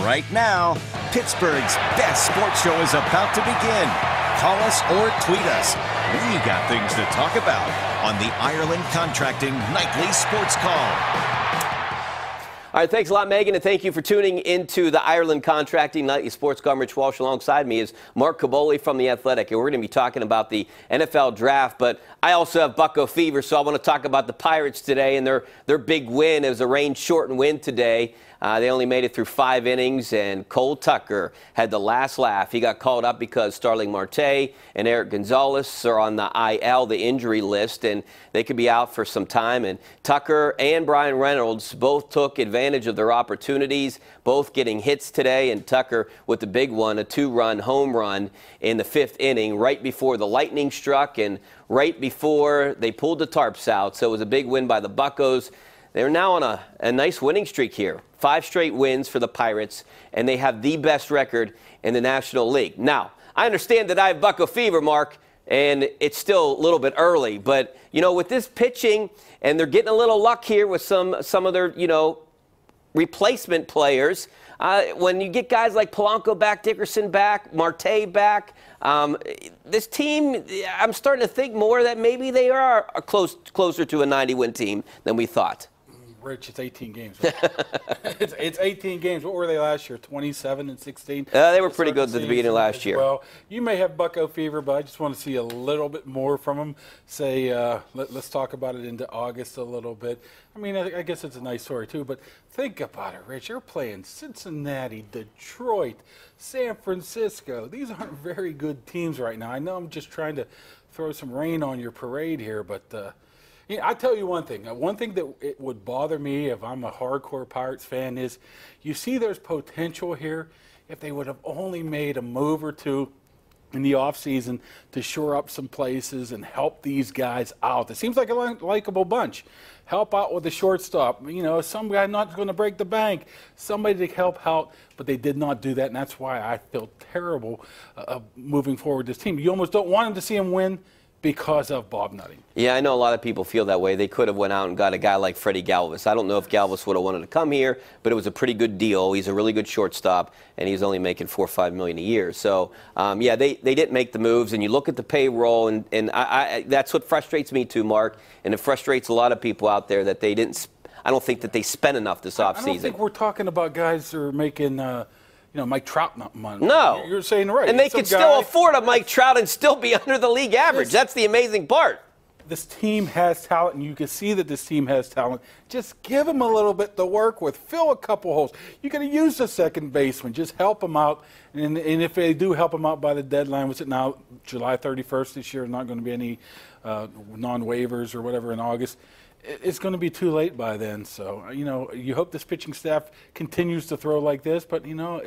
right now. Pittsburgh's best sports show is about to begin. Call us or tweet us. We got things to talk about on the Ireland Contracting Nightly Sports Call. All right, thanks a lot, Megan, and thank you for tuning into the Ireland Contracting Nightly Sports Call. Rich Walsh alongside me is Mark Kaboly from The Athletic, and we're going to be talking about the NFL Draft, but I also have Bucco fever, so I want to talk about the Pirates today and their big win. It was a rain-shortened win today. They only made it through 5 innings, and Cole Tucker had the last laugh. He got called up because Starling Marte and Eric Gonzalez are on the IL, the injury list, and they could be out for some time. And Tucker and Brian Reynolds both took advantage of their opportunities, both getting hits today, and Tucker with the big one, a 2-run home run in the 5th inning right before the lightning struck and right before they pulled the tarps out. So it was a big win by the Buccos. They're now on a nice winning streak here. 5 straight wins for the Pirates, and they have the best record in the National League. Now, I understand that I have Bucco fever, Mark, and it's still a little bit early. But, you know, with this pitching, and they're getting a little luck here with some of their, you know, replacement players. When you get guys like Polanco back, Dickerson back, Marte back, this team, I'm starting to think more that maybe they are closer to a 90-win team than we thought. Rich, it's 18 games. It's 18 games. What were they last year? 27 and 16. They were pretty good at the beginning of last year. Well, you may have Bucco fever, but I just want to see a little bit more from them. Say, let's talk about it into August a little bit. I mean, I guess it's a nice story too. But think about it, Rich. You're playing Cincinnati, Detroit, San Francisco. These aren't very good teams right now. I know I'm just trying to throw some rain on your parade here, but. Yeah, I'll tell you one thing. One thing that it would bother me if I'm a hardcore Pirates fan is you see there's potential here if they would have only made a move or two in the offseason to shore up some places and help these guys out. It seems like a likable bunch. Help out with the shortstop. You know, some guy not going to break the bank. Somebody to help out, but they did not do that, and that's why I feel terrible moving forward this team. You almost don't want them to see them win because of Bob Nutting. Yeah, I know a lot of people feel that way. They could have went out and got a guy like Freddie Galvis. I don't know if Galvis would have wanted to come here, but it was a pretty good deal. He's a really good shortstop, and he's only making $4 or $5 million a year. So, yeah, they didn't make the moves. And you look at the payroll, and that's what frustrates me too, Mark, and it frustrates a lot of people out there that they didn't. I don't think that they spent enough this offseason. I don't think we're talking about guys who are making. You know, Mike Trout money. No. You're saying right. And they could still afford a Mike Trout and still be under the league average. That's the amazing part. This team has talent, and you can see that this team has talent. Just give them a little bit to work with. Fill a couple holes. You're going to use the second baseman. Just help them out. And if they do help them out by the deadline, what's it now, July 31st this year, not going to be any non-waivers or whatever in August, it's going to be too late by then. So, you know, you hope this pitching staff continues to throw like this, but, you know,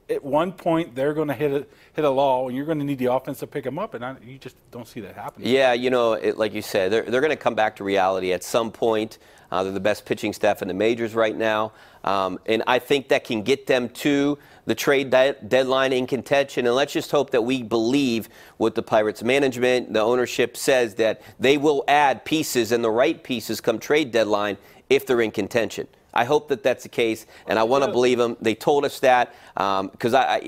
at one point they're going to hit a lull, and you're going to need the offense to pick them up, and you just don't see that happening. Yeah, you know, like you said, they're going to come back to reality at some point. They're the best pitching staff in the majors right now, and I think that can get them to the trade deadline in contention. And let's just hope that we believe what the Pirates management, the ownership says, that they will add pieces and the right pieces come trade deadline if they're in contention. I hope that that's the case, and I want to believe them. They told us that because I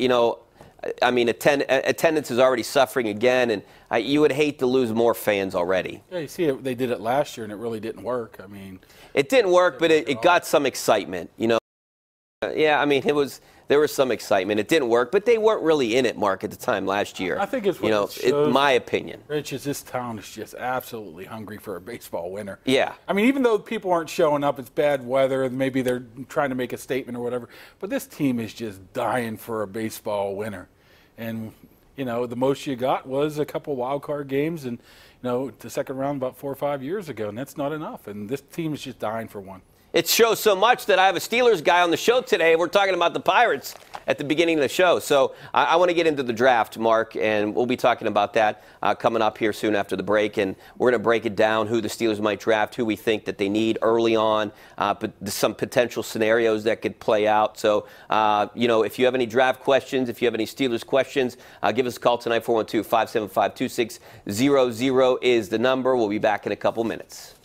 mean, attendance is already suffering again, and you would hate to lose more fans already. Yeah, you see, they did it last year, and it really didn't work. I mean, it didn't work, but it got some excitement. You know, yeah, I mean, there was some excitement. It didn't work, but they weren't really in it, Mark, at the time last year. I think it's what in my opinion. Rich, this town is just absolutely hungry for a baseball winner. Yeah. I mean, even though people aren't showing up, it's bad weather, and maybe they're trying to make a statement or whatever, but this team is just dying for a baseball winner. And, you know, the most you got was a couple wild card games and, you know, the second round about 4 or 5 years ago, and that's not enough. And this team is just dying for one. It shows so much that I have a Steelers guy on the show today. We're talking about the Pirates at the beginning of the show. So I want to get into the draft, Mark, and we'll be talking about that coming up here soon after the break. And we're going to break it down, who the Steelers might draft, who we think that they need early on, but some potential scenarios that could play out. So, you know, if you have any draft questions, if you have any Steelers questions, give us a call tonight. 412-575-2600 is the number. We'll be back in a couple minutes.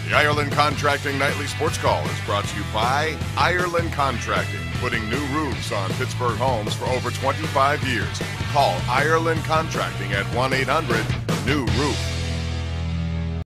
The Ireland Contracting Nightly Sports Call is brought to you by Ireland Contracting, putting new roofs on Pittsburgh homes for over 25 years. Call Ireland Contracting at 1-800-NEW-ROOF.